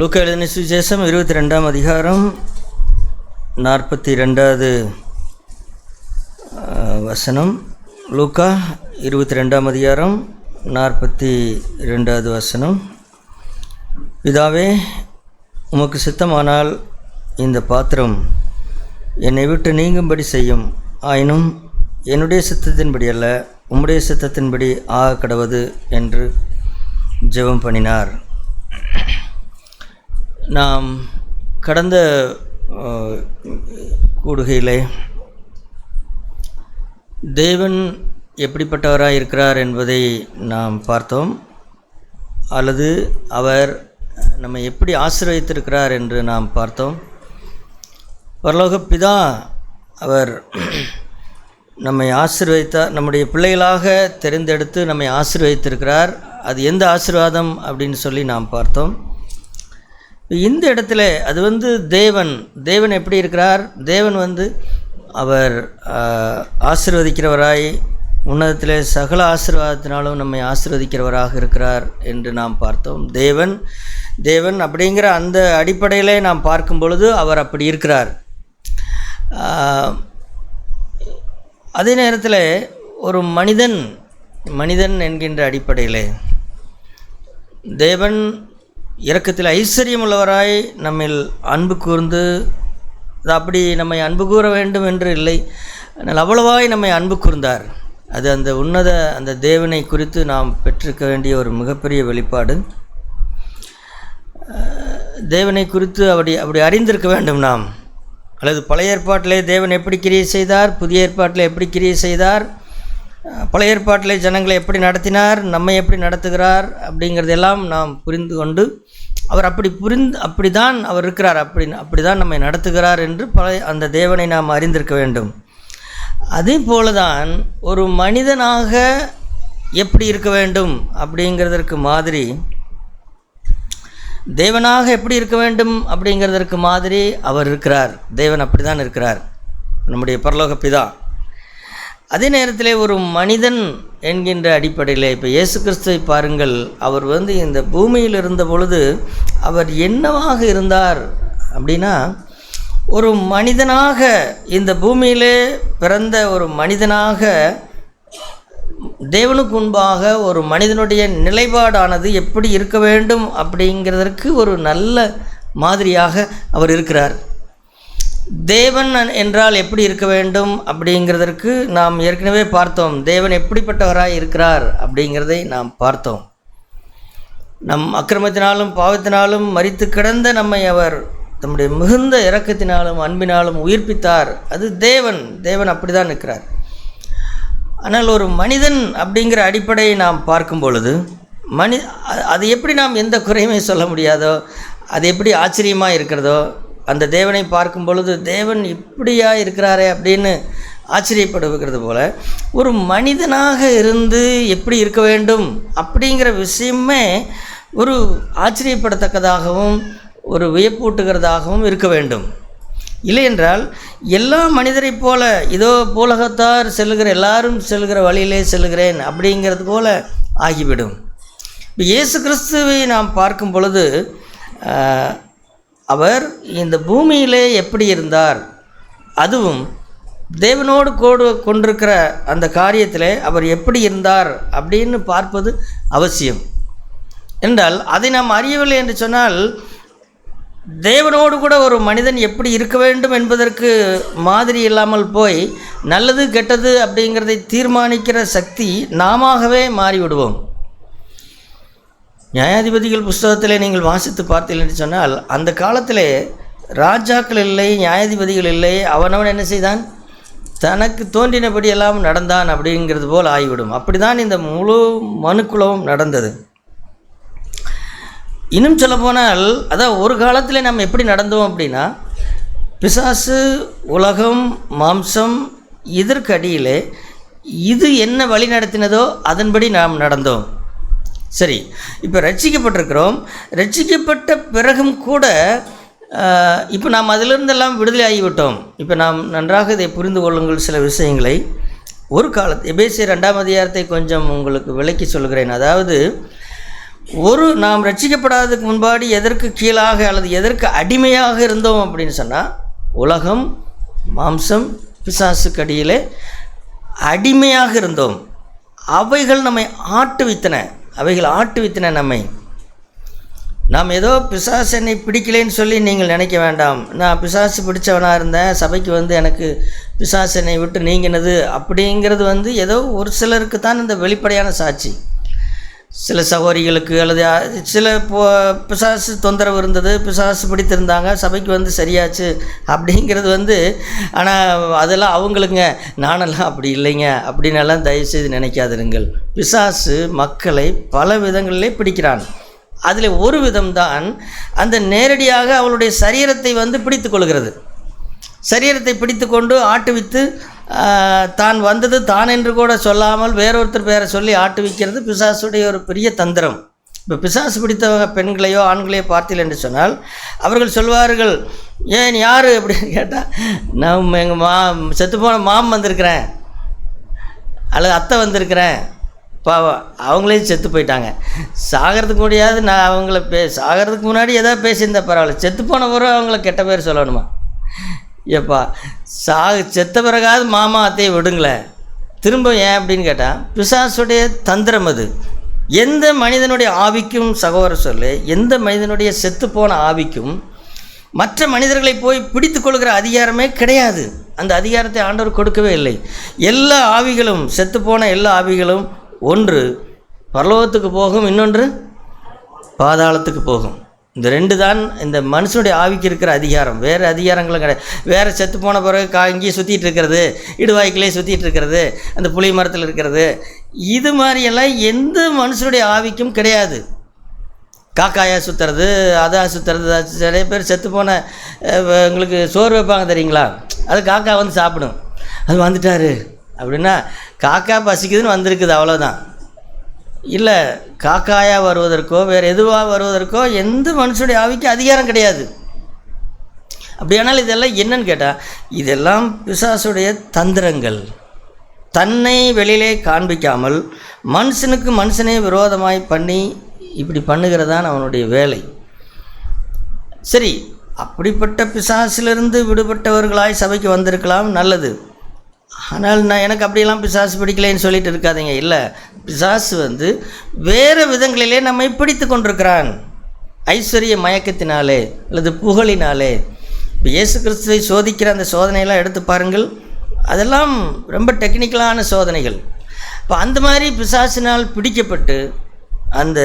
லூக்கா எழுதின சுவிசேஷம் 22ஆம் அதிகாரம் 42வது வசனம். லூக்கா 22ஆம் அதிகாரம் 42வது வசனம். பிதாவே, உமக்கு சித்தமானால் இந்த பாத்திரம் என்னை விட்டு நீங்கும்படி செய்யும். ஆயினும் என்னுடைய சித்தத்தின்படி அல்ல, உம்முடைய சித்தத்தின்படி ஆக கடவது என்று ஜெபம் பண்ணினார். நாம் கடந்த கூடுகையிலே தேவன் எப்படிப்பட்டவராக இருக்கிறார் என்பதை நாம் பார்த்தோம். அல்லது அவர் நம்மை எப்படி ஆசீர்வதித்திருக்கிறார் என்று நாம் பார்த்தோம். பரலோக பிதா அவர் நம்மை ஆசீர்வதித்தார், நம்முடைய பிள்ளைகளாக தெரிந்தெடுத்து நம்மை ஆசீர்வதித்திருக்கிறார். அது எந்த ஆசீர்வாதம் அப்படின்னு சொல்லி நாம் பார்த்தோம். இந்த இடத்துல அது தேவன் எப்படி இருக்கிறார்? தேவன் அவர் ஆசீர்வதிக்கிறவராய் உன்னதத்திலே சகல ஆசீர்வாதத்தினாலும் நம்மை ஆசீர்வதிக்கிறவராக இருக்கிறார் என்று நாம் பார்த்தோம். தேவன் அப்படிங்கிற அந்த அடிப்படையிலே நாம் பார்க்கும் பொழுது அவர் அப்படி இருக்கிறார். அதே நேரத்தில் ஒரு மனிதன் என்கின்ற அடிப்படையிலே தேவன் இரக்கத்தில் ஐஸ்வர்யம் உள்ளவராய் நம்மில் அன்பு கூர்ந்து, அப்படி நம்மை அன்பு கூற வேண்டும் என்று இல்லை, ஆனால் அவ்வளவாய் நம்மை அன்பு கூர்ந்தார். அது அந்த தேவனை குறித்து நாம் பெற்றிருக்க வேண்டிய ஒரு மிகப்பெரிய வெளிப்பாடு. தேவனை குறித்து அப்படி அறிந்திருக்க வேண்டும் நாம். அல்லது பழைய ஏற்பாட்டிலே தேவன் எப்படி கிரியை செய்தார், புதிய ஏற்பாட்டில் எப்படி கிரியை செய்தார், பழைய ஏற்பாட்டிலே ஜனங்களை எப்படி நடத்தினார், நம்மை எப்படி நடத்துகிறார் அப்படிங்கிறதெல்லாம் நாம் புரிந்து கொண்டு அவர் அப்படிதான் அவர் இருக்கிறார், அப்படிதான் நம்மை நடத்துகிறார் என்று அந்த தேவனை நாம் அறிந்திருக்க வேண்டும். அதே போலதான் ஒரு மனிதனாக எப்படி இருக்க வேண்டும் அப்படிங்கிறதற்கு மாதிரி, தேவனாக எப்படி இருக்க வேண்டும் அப்படிங்கிறதற்கு மாதிரி அவர் இருக்கிறார். தேவன் அப்படி தான் இருக்கிறார், நம்முடைய பரலோக பிதா. அதே நேரத்தில் ஒரு மனிதன் என்கின்ற அடிப்படையில் இப்போ இயேசு கிறிஸ்துவை பாருங்கள். அவர் இந்த பூமியில் இருந்த பொழுது அவர் என்னவாக இருந்தார் அப்படின்னா, ஒரு மனிதனாக இந்த பூமியிலே பிறந்த ஒரு மனிதனாக தேவனுக்கு முன்பாக ஒரு மனிதனுடைய நிலைப்பாடானது எப்படி இருக்க வேண்டும் அப்படிங்கிறதற்கு ஒரு நல்ல மாதிரியாக அவர் இருக்கிறார். தேவன் என்றால் எப்படி இருக்க வேண்டும் அப்படிங்கிறதற்கு நாம் ஏற்கனவே பார்த்தோம். தேவன் எப்படிப்பட்டவராய் இருக்கிறார் அப்படிங்கிறதை நாம் பார்த்தோம். நம் அக்கிரமத்தினாலும் பாவத்தினாலும் மரித்து கிடந்த நம்மை அவர் தம்முடைய மிகுந்த இரக்கத்தினாலும் அன்பினாலும் உயிர்ப்பித்தார். அது தேவன் அப்படி தான் இருக்கிறார். ஆனால் ஒரு மனிதன் அப்படிங்கிற அடிப்படையை நாம் பார்க்கும் பொழுது அது எப்படி நாம் எந்த குறையுமே சொல்ல முடியாதோ, அது எப்படி ஆச்சரியமாக இருக்கிறதோ, அந்த தேவனை பார்க்கும் பொழுது தேவன் இப்படியா இருக்கிறாரே அப்படின்னு ஆச்சரியப்படுகிறது போல, ஒரு மனிதனாக இருந்து எப்படி இருக்க வேண்டும் அப்படிங்கிற விஷயமே ஒரு ஆச்சரியப்படத்தக்கதாகவும் ஒரு வியப்பூட்டுகிறதாகவும் இருக்க வேண்டும். இல்லையென்றால் எல்லா மனிதரை போல இதோ பூலகத்தார் செல்லுகிற எல்லாரும் செல்கிற வழியிலே செல்கிறேன் அப்படிங்கிறது போல ஆகிவிடும். இப்போ இயேசு கிறிஸ்துவை நாம் பார்க்கும் பொழுது அவர் இந்த பூமியிலே எப்படி இருந்தார், அதுவும் தேவனோடு கொண்டிருக்கிற அந்த காரியத்தில் அவர் எப்படி இருந்தார் அப்படின்னு பார்ப்பது அவசியம். என்றால் அதை நாம் அறியவில்லை என்று சொன்னால், தேவனோடு கூட ஒரு மனிதன் எப்படி இருக்க வேண்டும் என்பதற்கு மாதிரி இல்லாமல் போய் நல்லது கெட்டது அப்படிங்கிறதை தீர்மானிக்கிற சக்தி நாமவே மாறிவிடுவோம். நியாயாதிபதிகள் புஸ்தகத்தில் நீங்கள் வாசித்து பார்த்தீர்கள் என்று சொன்னால், அந்த காலத்தில் ராஜாக்கள் இல்லை, நியாயாதிபதிகள் இல்லை. அவனவன் என்ன செய்தான், தனக்கு தோன்றினபடியெல்லாம் நடந்தான் அப்படிங்கிறது போல் ஆகிவிடும். அப்படி தான் இந்த முழு மனுக்குலவும் நடந்தது. இன்னும் சொல்லப்போனால் அதான் ஒரு காலத்தில் நம்ம எப்படி நடந்தோம் அப்படின்னா, பிசாசு, உலகம், மாம்சம் இதற்கு அடியிலே இது என்ன வழி நடத்தினதோ அதன்படி நாம் நடந்தோம். சரி, இப்போ ரட்சிக்கப்பட்டிருக்கிறோம். ரட்சிக்கப்பட்ட பிறகும் கூட இப்போ நாம் அதிலிருந்தெல்லாம் விடுதலை ஆகிவிட்டோம். இப்போ நாம் நன்றாக இதை புரிந்து கொள்ளுங்கள் சில விஷயங்களை. ஒரு காலத்து எபேசியர் 2ஆம் அதிகாரத்தை கொஞ்சம் உங்களுக்கு விளக்கி சொல்கிறேன். அதாவது நாம் ரட்சிக்கப்படாததுக்கு முன்பாடி எதற்கு கீழாக அல்லது எதற்கு அடிமையாக இருந்தோம் அப்படின்னு சொன்னால், உலகம், மாம்சம், பிசாசுக்கு அடியிலே அடிமையாக இருந்தோம். அவைகள் நம்மை ஆட்டுவித்தன நம்மை. நாம் ஏதோ பிசாசு என்னை பிடிக்கலேன்னு சொல்லி நீங்கள் நினைக்க வேண்டாம். நான் பிசாசு பிடிச்சவனாக இருந்தேன், சபைக்கு எனக்கு பிசாசு என்னை விட்டு நீங்கினது அப்படிங்கிறது ஏதோ ஒரு சிலருக்கு தான் இந்த வெளிப்படையான சாட்சி. சில சகோதரிகளுக்கு அல்லது சில பிசாசு தொந்தரவு இருந்தது, பிசாசு பிடித்திருந்தாங்க, சபைக்கு சரியாச்சு அப்படிங்கிறது ஆனால் அதெல்லாம் அவங்களுங்க. நானெல்லாம் அப்படி இல்லைங்க அப்படின்னெல்லாம் தயவுசெய்து நினைக்காதிருங்கள். பிசாசு மக்களை பல விதங்களிலே பிடிக்கிறான். அதில் ஒரு விதம்தான் அந்த நேரடியாக அவளுடைய சரீரத்தை பிடித்து கொள்கிறது. சரீரத்தை பிடித்து கொண்டு ஆட்டுவித்து தான் வந்தது தான் என்று கூட சொல்லாமல் வேறொருத்தர் பேரை சொல்லி ஆட்டுவிக்கிறது பிசாசுடைய ஒரு பெரிய தந்திரம். இப்போ பிசாசு பிடித்தவங்க பெண்களையோ ஆண்களையோ பார்த்தீர்கள் என்று சொன்னால் அவர்கள் சொல்வார்கள், ஏன் யார் அப்படின்னு கேட்டால், நான் எங்கள் செத்துப்போன மாம் வந்திருக்கிறேன் அல்லது அத்தை வந்திருக்கிறேன். பாவம், அவங்களே செத்து போயிட்டாங்க. சாகிறதுக்கு முடியாது. நான் அவங்கள சாகிறதுக்கு முன்னாடி எதாவது பேசியிருந்தா பரவாயில்ல, செத்து போன பிறகு அவங்கள கெட்ட பேர் சொல்லணுமா? ஏப்பா, செத்த பிறகாவது மாமா அத்தையை விடுங்களேன். திரும்ப ஏன் அப்படின்னு கேட்டால், பிசாசுடைய தந்திரம் அது. எந்த மனிதனுடைய ஆவிக்கும், சகோதர சொல்லு, எந்த மனிதனுடைய செத்துப்போன ஆவிக்கும் மற்ற மனிதர்களை போய் பிடித்து கொள்கிற அதிகாரமே கிடையாது. அந்த அதிகாரத்தை ஆண்டவர் கொடுக்கவே இல்லை. எல்லா ஆவிகளும், செத்துப்போன எல்லா ஆவிகளும், ஒன்று பரலோகத்துக்கு போகும், இன்னொன்று பாதாளத்துக்கு போகும். இந்த ரெண்டு தான் இந்த மனுஷனுடைய ஆவிக்கு இருக்கிற அதிகாரம். வேறு அதிகாரங்களும் கிடையாது. வேறு செத்து போன பிறகு இங்கேயே சுற்றிட்டு இருக்கிறது, இடுவாய்க்கிலே சுற்றிட்டு இருக்கிறது, அந்த புளி மரத்தில் இருக்கிறது, இது மாதிரியெல்லாம் எந்த மனுஷனுடைய ஆவிக்கும் கிடையாது. காக்காயா சுற்றுறது, அதாக சுற்றுறது. நிறைய பேர் செத்து போன உங்களுக்கு சோறு வைப்பாங்க தெரியுங்களா, அது காக்கா சாப்பிடும். அது வந்துட்டார் அப்படின்னா காக்கா பசிக்குதுன்னு வந்திருக்குது, அவ்வளோதான். இல்லை, காக்காயாக வருவதற்கோ வேறு எதுவாக வருவதற்கோ எந்த மனுஷனுடைய ஆவிக்கு அதிகாரம் கிடையாது. அப்படியானால் இதெல்லாம் என்னன்னு கேட்டால், இதெல்லாம் பிசாசுடைய தந்திரங்கள். தன்னை வெளியிலே காண்பிக்காமல் மனுஷனுக்கு மனுஷனே விரோதமாய் பண்ணி இப்படி பண்ணுகிறதான் அவனுடைய வேலை. சரி, அப்படிப்பட்ட பிசாசிலிருந்து விடுபட்டவர்களாய் சபைக்கு வந்திருக்கலாம், நல்லது. ஆனால் எனக்கு அப்படியெல்லாம் பிசாசு பிடிக்கலைன்னு சொல்லிட்டு இருக்காதீங்க. இல்லை, பிசாசு வேறு விதங்களிலே நம்மை பிடித்து கொண்டிருக்கிறான். ஐஸ்வர்ய மயக்கத்தினாலே அல்லது புகழினாலே. இப்போ இயேசு கிறிஸ்துவை சோதிக்கிற அந்த சோதனையெல்லாம் எடுத்து பாருங்கள், அதெல்லாம் ரொம்ப டெக்னிக்கலான சோதனைகள். இப்போ அந்த மாதிரி பிசாசினால் பிடிக்கப்பட்டு அந்த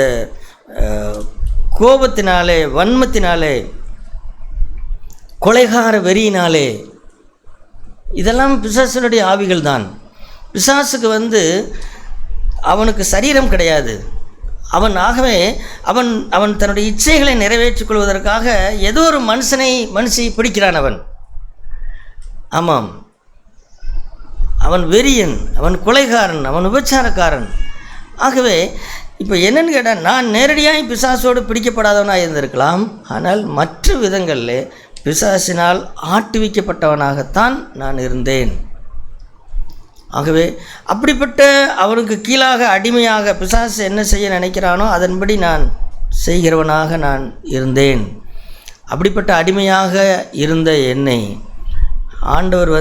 கோபத்தினாலே, வன்மத்தினாலே, கொலைகார வெறியினாலே, இதெல்லாம் பிசாசினுடைய ஆவிகள் தான். பிசாசுக்கு அவனுக்கு சரீரம் கிடையாது. அவன் தன்னுடைய இச்சைகளை நிறைவேற்றிக் கொள்வதற்காக ஏதோ ஒரு மனுஷியை பிடிக்கிறான் அவன். ஆமாம், அவன் வெறியன், அவன் கொலைகாரன், அவன் விபச்சாரக்காரன். ஆகவே இப்போ என்னன்னு கேட்டால், நான் நேரடியாக பிசாசோடு பிடிக்கப்படாதவனாக இருந்திருக்கலாம், ஆனால் மற்ற விதங்களில் பிசாசினால் ஆட்டுவிக்கப்பட்டவனாகத்தான் நான் இருந்தேன். ஆகவே அப்படிப்பட்ட அவனுக்கு கீழாக அடிமையாக பிசாசு என்ன செய்ய நினைக்கிறானோ அதன்படி நான் செய்கிறவனாக நான் இருந்தேன். அப்படிப்பட்ட அடிமையாக இருந்த என்னை ஆண்டவர்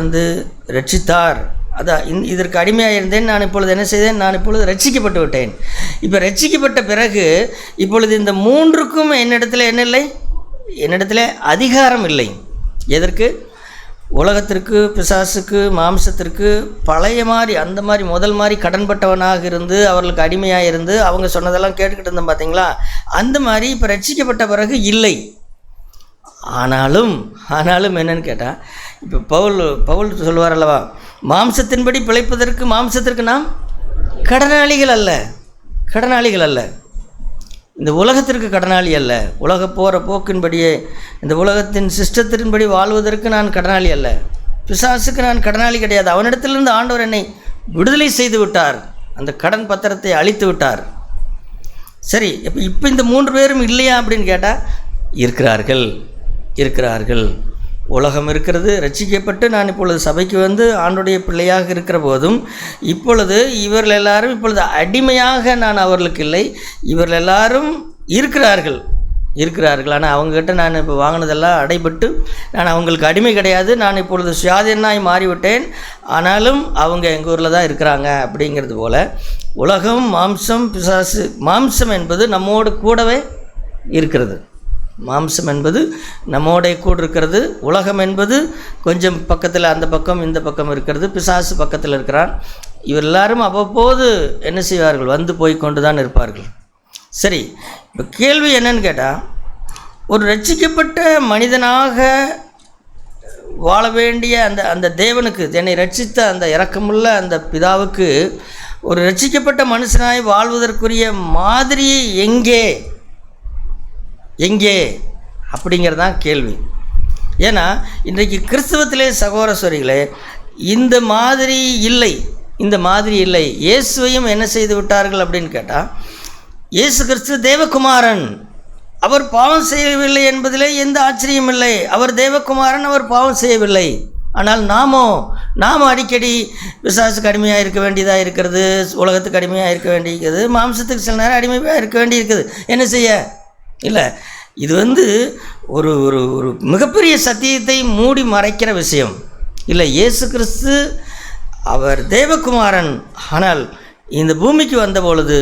ரட்சித்தார். அதான் இதற்கு அடிமையாக இருந்தேன். நான் இப்பொழுது என்ன செய்தேன்? நான் இப்பொழுது ரட்சிக்கப்பட்டு விட்டேன். இப்போ ரட்சிக்கப்பட்ட பிறகு இப்பொழுது இந்த மூன்றுக்கும் என்னிடத்தில் என்ன இல்லை? என்னிடத்தில் அதிகாரம் இல்லை. எதற்கு? உலகத்திற்கு, பிசாசுக்கு, மாம்சத்திற்கு பழைய மாதிரி, அந்த மாதிரி முதல் மாதிரி கடன்பட்டவனாக இருந்து அவர்களுக்கு அடிமையாக இருந்து அவங்க சொன்னதெல்லாம் கேட்டுக்கிட்டு இருந்தோம் பார்த்தீங்களா? அந்த மாதிரி இப்போ ரட்சிக்கப்பட்ட பிறகு இல்லை. ஆனாலும் என்னன்னு கேட்டால், இப்போ பவுல் சொல்வார் அல்லவா, மாம்சத்தின்படி பிழைப்பதற்கு மாம்சத்திற்கு நாம் கடனாளிகள் அல்ல. இந்த உலகத்திற்கு கடனாளி அல்ல. உலக போகிற போக்கின்படியே, இந்த உலகத்தின் சிஸ்டத்தின்படி வாழ்வதற்கு நான் கடனாளி அல்ல. பிசாசுக்கு நான் கடனாளி கிடையாது. அவனிடத்திலிருந்து ஆண்டவர் என்னை விடுதலை செய்து விட்டார். அந்த கடன் பத்திரத்தை அழித்து விட்டார். சரி, இப்போ இந்த மூன்று பேரும் இல்லையா அப்படின்னு கேட்டால் இருக்கிறார்கள். உலகம் இருக்கிறது. ரட்சிக்கப்பட்டு நான் இப்பொழுது சபைக்கு வந்து ஆண்டுடைய பிள்ளையாக இருக்கிற போதும் இப்பொழுது இவர்கள் எல்லாரும் இப்பொழுது அடிமையாக நான் அவர்களுக்கு இல்லை, இவர்கள் எல்லாரும் இருக்கிறார்கள். ஆனால் அவங்ககிட்ட நான் இப்போ வாங்கினதெல்லாம் அடைபட்டு நான் அவங்களுக்கு அடிமை கிடையாது. நான் இப்பொழுது சுயாதீனாய் மாறிவிட்டேன். ஆனாலும் அவங்க எங்கள் ஊரில் தான் இருக்கிறாங்க. அப்படிங்கிறது போல் உலகம், மாம்சம், பிசாசு. மாம்சம் என்பது நம்மோடு கூடவே இருக்கிறது. மாம்சம் என்பது நம்மோடைய கூட இருக்கிறது. உலகம் என்பது கொஞ்சம் பக்கத்தில், அந்த பக்கம் இந்த பக்கம் இருக்கிறது. பிசாசு பக்கத்தில் இருக்கிறான். இவர் எல்லாரும் அவ்வப்போது என்ன செய்வார்கள்? வந்து போய் கொண்டு தான் இருப்பார்கள். சரி, இப்போ கேள்வி என்னன்னு கேட்டால், ஒரு ரட்சிக்கப்பட்ட மனிதனாக வாழ வேண்டிய அந்த தேவனுக்கு, என்னை ரட்சித்த அந்த இரக்கமுள்ள அந்த பிதாவுக்கு ஒரு ரட்சிக்கப்பட்ட மனுஷனாய் வாழ்வதற்குரிய மாதிரி எங்கே அப்படிங்கிறதான் கேள்வி. ஏன்னா இன்றைக்கு கிறிஸ்தவத்திலே சகோதரர்களே இந்த மாதிரி இல்லை. இயேசுவையும் என்ன செய்து விட்டார்கள் அப்படின்னு கேட்டால், இயேசு கிறிஸ்து தேவகுமாரன், அவர் பாவம் செய்யவில்லை என்பதிலே எந்த ஆச்சரியம் இல்லை. அவர் தேவகுமாரன், அவர் பாவம் செய்யவில்லை. ஆனால் நாம் அடிக்கடி பிசாசுக்கு அடிமையாக இருக்க வேண்டியதாக இருக்கிறது, உலகத்துக்கு அடிமையாக இருக்க வேண்டியிருக்கிறது, மாம்சத்துக்கு சில நேரம் அடிமையாக இருக்க வேண்டி இருக்குது. என்ன செய்ய இல்லை, இது ஒரு ஒரு ஒரு மிகப்பெரிய சத்தியத்தை மூடி மறைக்கிற விஷயம் இல்லை. இயேசு கிறிஸ்து அவர் தேவகுமாரன், ஆனால் இந்த பூமிக்கு வந்த பொழுது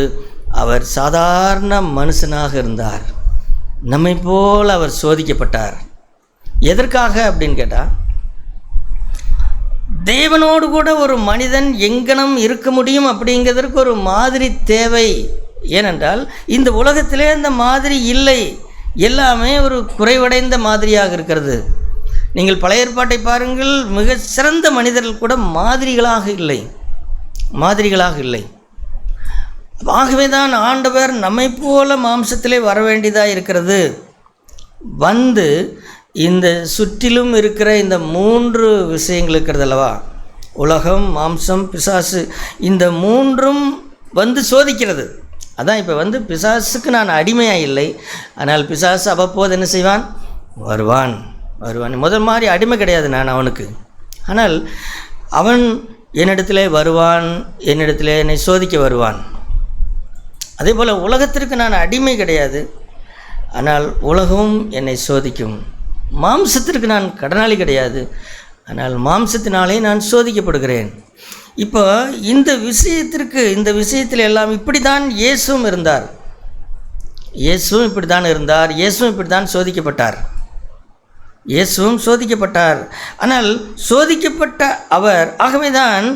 அவர் சாதாரண மனுஷனாக இருந்தார். நம்மை போல் அவர் சோதிக்கப்பட்டார். எதற்காக அப்படின்னு கேட்டால், தேவனோடு கூட ஒரு மனிதன் எங்கனம் இருக்க முடியும் அப்படிங்கிறதுக்கு ஒரு மாதிரி தேவை. ஏனென்றால் இந்த உலகத்திலே அந்த மாதிரி இல்லை. எல்லாமே ஒரு குறைவடைந்த மாதிரியாக இருக்கிறது. நீங்கள் பழைய ஏற்பாட்டை பாருங்கள், மிக சிறந்த மனிதர்கள் கூட மாதிரிகளாக இல்லை. ஆகவே தான் ஆண்டவர் நம்மை போல மாம்சத்திலே வர வேண்டியதாக இருக்கிறது. வந்து இந்த சுற்றிலும் இருக்கிற இந்த 3 விஷயங்கள் இருக்கிறது அல்லவா, உலகம், மாம்சம், பிசாசு, இந்த 3ம் வந்து சோதிக்கிறது. அதான் இப்போ பிசாசுக்கு நான் அடிமையாக இல்லை. ஆனால் பிசாசு அவ்வப்போது என்ன செய்வான்? வருவான். முதல் மாதிரி அடிமை கிடையாது நான் அவனுக்கு. ஆனால் அவன் என்னிடத்திலே வருவான், என்னிடத்திலே என்னை சோதிக்க வருவான். அதே போல் உலகத்திற்கு நான் அடிமை கிடையாது, ஆனால் உலகமும் என்னை சோதிக்கும். மாம்சத்திற்கு நான் கடனாளி கிடையாது, ஆனால் மாம்சத்தினாலே நான் சோதிக்கப்படுகிறேன். இப்போ இந்த விஷயத்தில் எல்லாம் இப்படி தான் இயேசுவும் இருந்தார். இயேசுவும் இப்படி தான் சோதிக்கப்பட்டார். ஆனால் சோதிக்கப்பட்ட அவர், ஆகவே தான்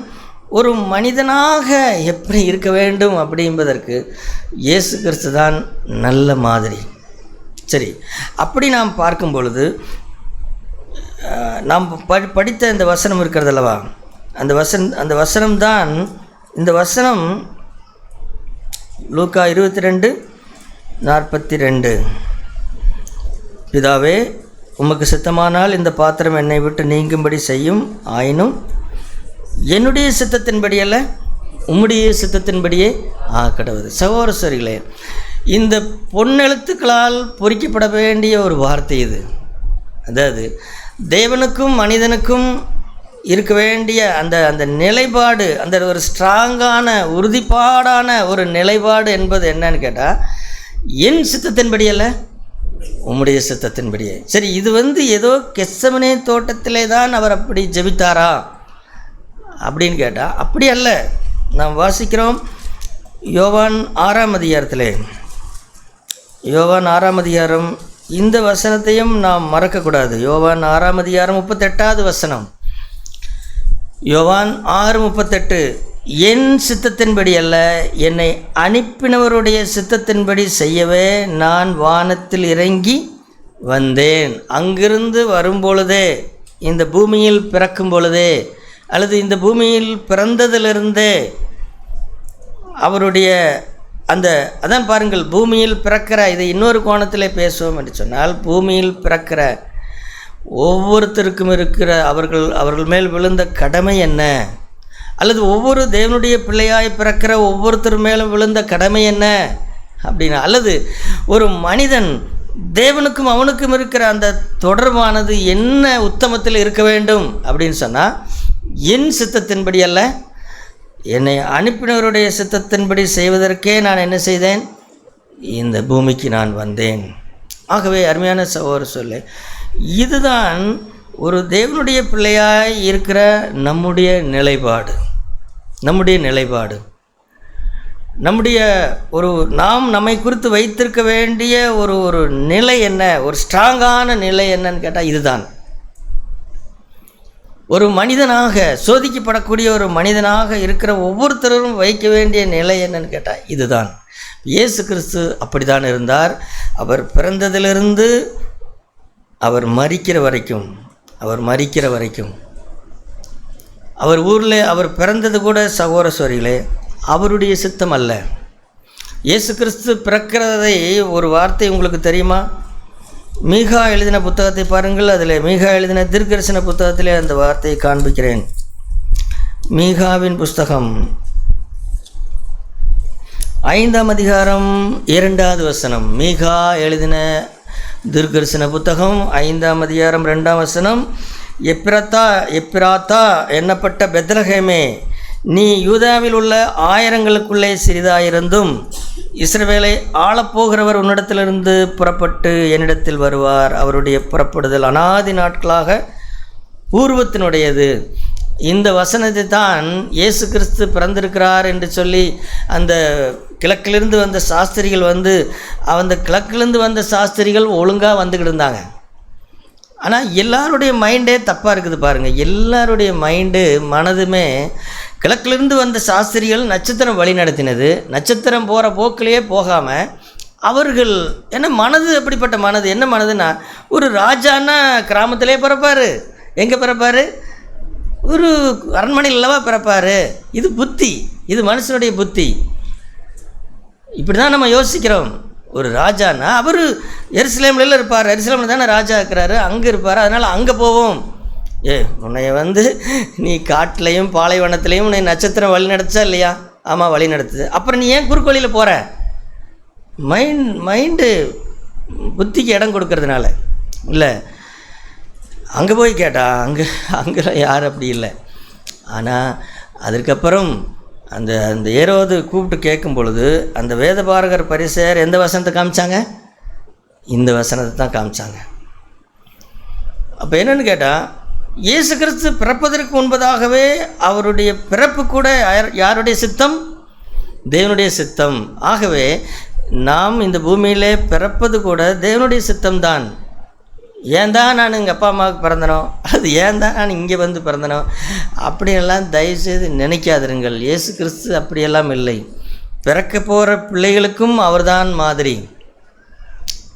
ஒரு மனிதனாக எப்படி இருக்க வேண்டும் அப்படி என்பதற்கு இயேசு கிறிஸ்து தான் நல்ல மாதிரி. சரி, அப்படி நாம் பார்க்கும் பொழுது நாம் படித்த இந்த வசனம் இருக்கிறது அல்லவா, அந்த வசனம்தான் இந்த வசனம் லூக்கா 22:42. பிதாவே, உமக்கு சித்தமானால் இந்த பாத்திரம் என்னை விட்டு நீங்கும்படி செய்யும், ஆயினும் என்னுடைய சித்தத்தின்படி அல்ல, உம்முடைய சித்தத்தின்படியே கடவுது. சகோதரர்களே, இந்த பொன்னெழுத்துக்களால் பொறிக்கப்பட வேண்டிய ஒரு வார்த்தை இது. அதாவது தேவனுக்கும் மனிதனுக்கும் இருக்க வேண்டிய அந்த நிலைப்பாடு, அந்த ஒரு ஸ்ட்ராங்கான உறுதிப்பாடான ஒரு நிலைப்பாடு என்பது என்னன்னு கேட்டால், என் சித்தத்தின்படி அல்ல, உம்முடைய சித்தத்தின்படியே. சரி, இது ஏதோ கெத்செமனே தோட்டத்திலே தான் அவர் அப்படி ஜெபித்தாரா அப்படின்னு கேட்டால் அப்படி அல்ல. நாம் வாசிக்கிறோம் யோவான் 6ஆம் அதிகாரத்திலே, யோவான் 6ஆம் அதிகாரம், இந்த வசனத்தையும் நாம் மறக்கக்கூடாது. யோவான் 6ஆம் அதிகாரம் 38வது வசனம். யோவான் 6:38, என் சித்தத்தின்படி அல்ல, என்னை அனுப்பினவருடைய சித்தத்தின்படி செய்யவே நான் வானத்தில் இறங்கி வந்தேன். அங்கிருந்து வரும்பொழுதே, இந்த பூமியில் பிறக்கும் பொழுதே, அல்லது இந்த பூமியில் பிறந்ததிலிருந்தே அவருடைய அதான் பாருங்கள், பூமியில் பிறக்கிற, இதை இன்னொரு கோணத்தில் பேசுவோம் என்று சொன்னால், பூமியில் பிறக்கிற ஒவ்வொருத்தருக்கும் இருக்கிற அவர்கள் மேல் விழுந்த கடமை என்ன, அல்லது ஒவ்வொரு தேவனுடைய பிள்ளையாய் பிறக்கிற ஒவ்வொருத்தர் மேலும் விழுந்த கடமை என்ன அப்படின்னா, அல்லது ஒரு மனிதன் தேவனுக்கும் அவனுக்கும் இருக்கிற அந்த தொடர்பானது என்ன உத்தமத்தில் இருக்க வேண்டும் அப்படின்னு சொன்னால், என் சித்தத்தின்படி அல்ல, என்னை அனுப்பினவருடைய சித்தத்தின்படி செய்வதற்கே நான் என்ன செய்தேன், இந்த பூமிக்கு நான் வந்தேன். ஆகவே அருமையான சகோதர சொல்லு, இதுதான் ஒரு தேவனுடைய பிள்ளையாய் இருக்கிற நம்முடைய நிலைப்பாடு. நம்முடைய நாம் நம்மை குறித்து வைத்திருக்க வேண்டிய ஒரு நிலை என்ன, ஒரு ஸ்ட்ராங்கான நிலை என்னன்னு கேட்டால் இதுதான். ஒரு மனிதனாக, சோதிக்கப்படக்கூடிய ஒரு மனிதனாக இருக்கிற ஒவ்வொருத்தரும் வைக்க வேண்டிய நிலை என்னன்னு கேட்டால் இதுதான். இயேசு கிறிஸ்து அப்படித்தான் இருந்தார். அவர் பிறந்ததிலிருந்து அவர் மரிக்கிற வரைக்கும் அவர் ஊரில் அவர் பிறந்தது கூட சகோதரர்களே அவருடைய சித்தம் அல்ல. இயேசு கிறிஸ்து பிறக்கிறதை ஒரு வார்த்தை உங்களுக்கு தெரியுமா? மீகா எழுதின புத்தகத்தை பாருங்கள். அதில் மீகா எழுதின தீர்க்கதரிசன புத்தகத்திலே அந்த வார்த்தையை காண்பிக்கிறேன். மீகாவின் புஸ்தகம் 5ஆம் அதிகாரம் 2வது வசனம். மீகா எழுதின தீர்க்கதரிசன புத்தகம் 5ஆம் அதிகாரம் 2ஆம் வசனம். எப்பிராத்தா எண்ணப்பட்ட பெத்லகேமே, நீ யூதாவில் உள்ள ஆயிரங்களுக்குள்ளே சிறிதாயிருந்தும் இஸ்ரவேலை ஆளப்போகிறவர் உன்னிடத்திலிருந்து புறப்பட்டு என்னிடத்தில் வருவார். அவருடைய புறப்படுதல் அநாதி நாட்களாக பூர்வத்தினுடையது. இந்த வசனத்தை தான் இயேசு கிறிஸ்து பிறந்திருக்கிறார் என்று சொல்லி அந்த கிழக்கிலிருந்து வந்த சாஸ்திரிகள் அந்த கிழக்கிலிருந்து வந்த சாஸ்திரிகள் ஒழுங்காக வந்துக்கிட்டு இருந்தாங்க. ஆனால் எல்லாருடைய மைண்டே தப்பாக இருக்குது பாருங்கள். எல்லாருடைய மனதுமே கிழக்கிலிருந்து வந்த சாஸ்திரிகள் நட்சத்திரம் வழி நடத்தினது. நட்சத்திரம் போகிற போக்கிலேயே போகாமல் அவர்கள் என்ன மனது, அப்படிப்பட்ட மனது என்ன மனதுன்னா, ஒரு ராஜான்னா கிராமத்திலே பிறப்பார். எங்கே பிறப்பார்? ஒரு அரண்மனையில் அல்லவா பிறப்பார். இது புத்தி, இது மனுஷனுடைய புத்தி. இப்படி தான் நம்ம யோசிக்கிறோம். ஒரு ராஜானா அவர் எருசலேமில் இருப்பார். எருசலேமில் தானே ராஜா இருக்கிறாரு, அங்கே இருப்பார். அதனால் அங்கே போவோம். உன்னை நீ காட்டிலையும் பாலைவனத்திலையும் உன்னை நட்சத்திரம் வழி நடத்துச்சா இல்லையா? ஆமாம், வழி நடத்துது. அப்புறம் நீ ஏன் குறுக்கோளியில் போகிற? மைண்டு புத்திக்கு இடம் கொடுக்கறதுனால இல்லை. அங்கே போய் கேட்டா அங்கே யாரும் அப்படி இல்லை. ஆனால் அதற்கப்புறம் அந்த ஏரோது கூப்பிட்டு கேட்கும் பொழுது அந்த வேதபாரகர் பரிசேயர் எந்த வசனத்தை காமிச்சாங்க? இந்த வசனத்தை தான் காமிச்சாங்க. அப்போ என்னென்னு கேட்டால், இயேசு கிறிஸ்து பிறப்பதற்கு முன்பதாகவே அவருடைய பிறப்பு கூட யாருடைய சித்தம்? தேவனுடைய சித்தம். ஆகவே நாம் இந்த பூமியிலே பிறப்பது கூட தேவனுடைய சித்தம்தான். ஏன் தான் நான் எங்கள் அப்பா அம்மாவுக்கு பிறந்தனோ, அது ஏன் தான் நான் இங்கே வந்து பிறந்தனோ அப்படியெல்லாம் தயவுசெய்து நினைக்காதிருங்கள். இயேசு கிறிஸ்து அப்படியெல்லாம் இல்லை. பிறக்க போகிற பிள்ளைகளுக்கும் அவர்தான் மாதிரி.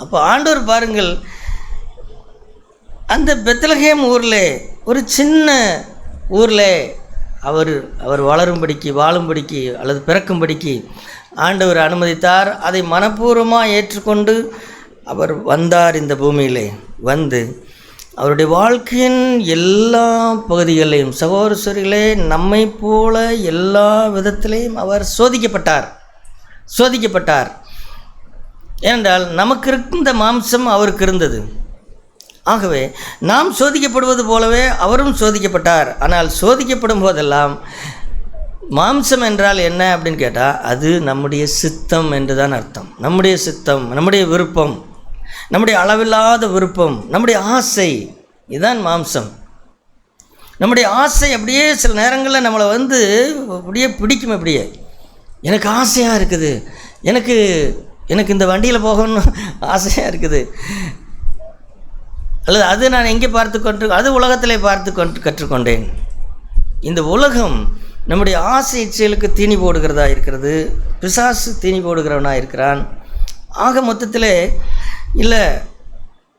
அப்போ ஆண்டவர் பாருங்கள், அந்த பெத்லகேம் ஊரில், ஒரு சின்ன ஊரில் அவர் வாழும்படிக்கு அல்லது பிறக்கும்படிக்கு ஆண்டவர் அனுமதித்தார். அதை மனப்பூர்வமாக ஏற்றுக்கொண்டு அவர் வந்தார். இந்த பூமியிலே அவருடைய வாழ்க்கையின் எல்லா பகுதிகளையும், சகோதரர்களே, நம்மை போல எல்லா விதத்திலையும் அவர் சோதிக்கப்பட்டார். ஏனென்றால் நமக்கு இருந்த மாம்சம் அவருக்கு இருந்தது. ஆகவே நாம் சோதிக்கப்படுவது போலவே அவரும் சோதிக்கப்பட்டார். ஆனால் சோதிக்கப்படும் போதெல்லாம் மாம்சம் என்றால் என்ன அப்படின்னு கேட்டால், அது நம்முடைய சித்தம் என்று தான் அர்த்தம். நம்முடைய சித்தம், நம்முடைய விருப்பம், நம்முடைய அளவில்லாத விருப்பம், நம்முடைய ஆசை, இதுதான் மாம்சம். நம்முடைய ஆசை அப்படியே சில நேரங்களில் நம்மளை அப்படியே பிடிக்கும். அப்படியே எனக்கு ஆசையாக இருக்குது, எனக்கு இந்த வண்டியில் போகணும்னு ஆசையாக இருக்குது, அல்லது அது நான் எங்கே அது உலகத்திலே கற்றுக்கொண்டேன். இந்த உலகம் நம்முடைய ஆசை இச்சைகளுக்கு தீனி போடுகிறதா இருக்கிறது. பிசாசு தீனி போடுகிறவனாக இருக்கிறான். ஆக மொத்தத்தில் இல்லை,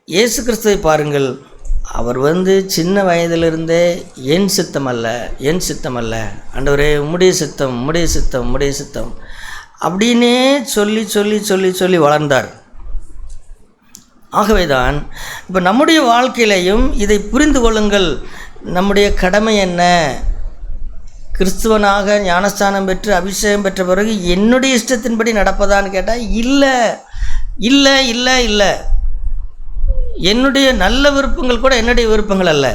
இயேசு கிறிஸ்துவை பாருங்கள். அவர் சின்ன வயதிலிருந்தே என் சித்தம் அல்ல ஆண்டவரே, உம்முடைய சித்தம் அப்படின்னே சொல்லி வளர்ந்தார். ஆகவே தான் இப்போ நம்முடைய வாழ்க்கையிலையும் இதை புரிந்து கொள்ளுங்கள். நம்முடைய கடமை என்ன? கிறிஸ்துவனாக ஞானஸ்தானம் பெற்று அபிஷேகம் பெற்ற பிறகு என்னுடைய இஷ்டத்தின்படி நடப்பதான்னு கேட்டால் இல்லை. என்னுடைய நல்ல விருப்பங்கள் கூட என்னுடைய விருப்பங்கள் அல்ல.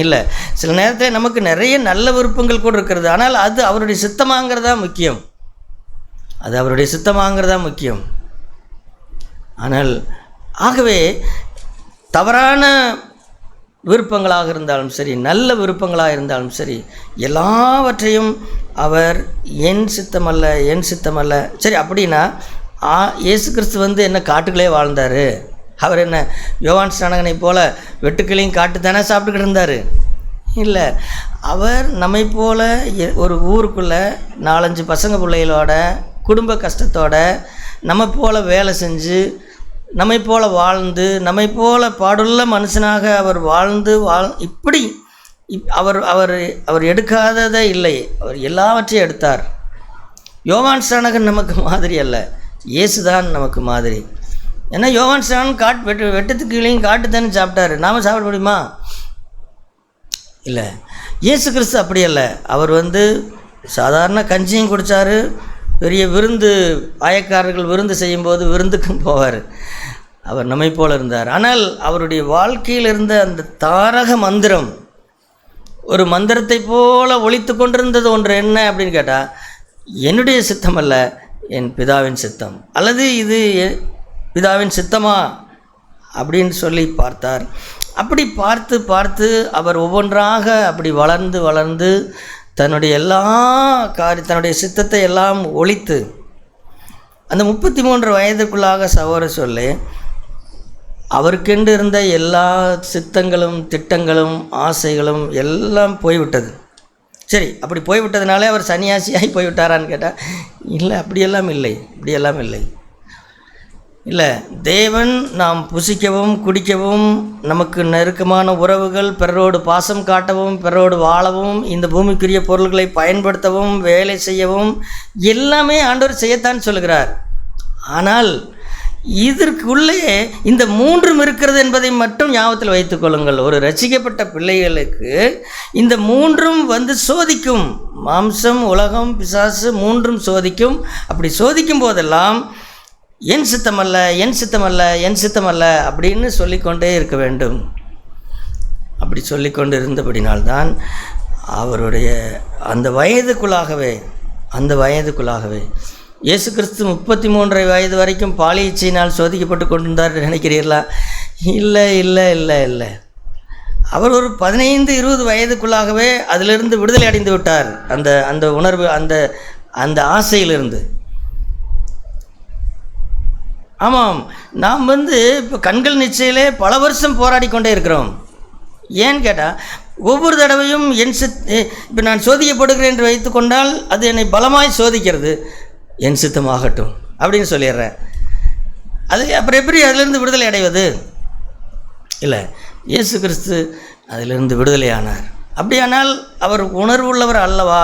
இல்லை, சில நேரத்தில் நமக்கு நிறைய நல்ல விருப்பங்கள் கூட இருக்கிறது. ஆனால் அது அவருடைய சித்தமாங்கிறதா முக்கியம். அது அவருடைய சித்தமாங்கிறதா முக்கியம். ஆனால் ஆகவே தவறான விருப்பங்களாக இருந்தாலும் சரி, நல்ல விருப்பங்களாக இருந்தாலும் சரி, எல்லாவற்றையும் அவர் என் சித்தமல்ல, என் சித்தமல்ல. சரி, அப்படின்னா இயேசு கிறிஸ்து என்ன காட்டுக்குள்ளே வாழ்ந்தார்? அவர் என்ன யோவான் ஸ்நானகனை போல் வெட்டுக்கிளையும் காட்டு தானே சாப்பிட்டுக்கிட்டு இருந்தார்? இல்லை, அவர் நம்மை போல் ஒரு ஊருக்குள்ளே 4-5 பசங்க பிள்ளைகளோட குடும்ப கஷ்டத்தோட நம்ம போல் வேலை செஞ்சு, நம்மை போல் வாழ்ந்து, நம்மை போல் பாடுள்ள மனுஷனாக அவர் வாழ்ந்து இப்படி அவர் அவர் அவர் எடுக்காததே இல்லை. அவர் எல்லாவற்றையும் எடுத்தார். யோவான் ஸ்நானகன் நமக்கு மாதிரி அல்ல, இயேசுதான் நமக்கு மாதிரி. ஏன்னா யோவான் ஸ்நானகன் வெட்டத்துக்குள்ளேயும் காட்டு தானே சாப்பிட்டாரு. நாம் சாப்பிட முடியுமா? இல்லை. இயேசு கிறிஸ்து அப்படி அல்ல. அவர் சாதாரண கஞ்சியும் குடித்தார். பெரிய விருந்து, ஆயக்காரர்கள் விருந்து செய்யும்போது விருந்துக்கும் போவார். அவர் நம்மை போல் இருந்தார். ஆனால் அவருடைய வாழ்க்கையில் இருந்த அந்த தாரக மந்திரம் ஒரு மந்திரத்தை போல ஒலித்து கொண்டிருந்தது. ஒன்று என்ன அப்படின்னு கேட்டால், என்னுடைய சித்தம் அல்ல, என் பிதாவின் சித்தம். அல்லது இது பிதாவின் சித்தமா அப்படின்னு சொல்லி பார்த்தார். அப்படி பார்த்து பார்த்து அவர் ஒவ்வொன்றாக அப்படி வளர்ந்து வளர்ந்து தன்னுடைய தன்னுடைய சித்தத்தை எல்லாம் ஒழித்து அந்த 33 வயதுக்குள்ளாக சகோதர சொல்லி அவருக்கென்று இருந்த எல்லா சித்தங்களும் திட்டங்களும் ஆசைகளும் எல்லாம் போய்விட்டது. சரி, அப்படி போய்விட்டதுனாலே அவர் சன்னியாசியாகி போய்விட்டாரான்னு கேட்டால் இல்லை, அப்படியெல்லாம் இல்லை, இப்படியெல்லாம் இல்லை. இல்லை, தேவன் நாம் புசிக்கவும் குடிக்கவும், நமக்கு நெருக்கமான உறவுகள், பிறரோடு பாசம் காட்டவும், பிறரோடு வாழவும், இந்த பூமிக்குரிய பொருள்களை பயன்படுத்தவும், வேலை செய்யவும் எல்லாமே ஆண்டவர் செய்யத்தான் சொல்கிறார். ஆனால் இதற்குள்ளே இந்த 3 இருக்கிறது என்பதை மட்டும் ஞாபகத்தில் வைத்துக் கொள்ளுங்கள். ஒரு ரட்சிக்கப்பட்ட பிள்ளைகளுக்கு இந்த 3 சோதிக்கும். மாம்சம், உலகம், பிசாசு 3 சோதிக்கும். அப்படி சோதிக்கும் போதெல்லாம் என் சித்தமல்ல, என் சித்தமல்ல, என் சித்தமல்ல அப்படின்னு சொல்லிக்கொண்டே இருக்க வேண்டும். அப்படி சொல்லிக்கொண்டு இருந்தபடினால்தான் அவருடைய அந்த வயதுக்குள்ளாகவே இயேசு கிறிஸ்து 33 வயது வரைக்கும் பாலிய இச்சையினால் சோதிக்கப்பட்டு கொண்டிருந்தார் நினைக்கிறீர்களா? இல்லை இல்லை இல்லை இல்லை. அவர் ஒரு 15-20 வயதுக்குள்ளாகவே அதிலிருந்து விடுதலை அடைந்து விட்டார். அந்த அந்த உணர்வு, அந்த அந்த ஆசையிலிருந்து. ஆமாம், நாம் இப்போ கண்கள் நிச்சயிலே பல வருஷம் போராடி கொண்டே இருக்கிறோம். ஏன்னு கேட்டால் ஒவ்வொரு தடவையும் இப்போ நான் சோதிக்கப்படுகிறேன் என்று வைத்து கொண்டால் அது என்னை பலமாய் சோதிக்கிறது. என் சித்தமாகட்டும் அப்படின்னு சொல்லிடுறேன். அது அப்புறம் எப்படி அதிலிருந்து விடுதலை அடைவது? இல்லை, இயேசு கிறிஸ்து அதிலிருந்து விடுதலையானார். அப்படியானால் அவர் உணர்வுள்ளவர் அல்லவா?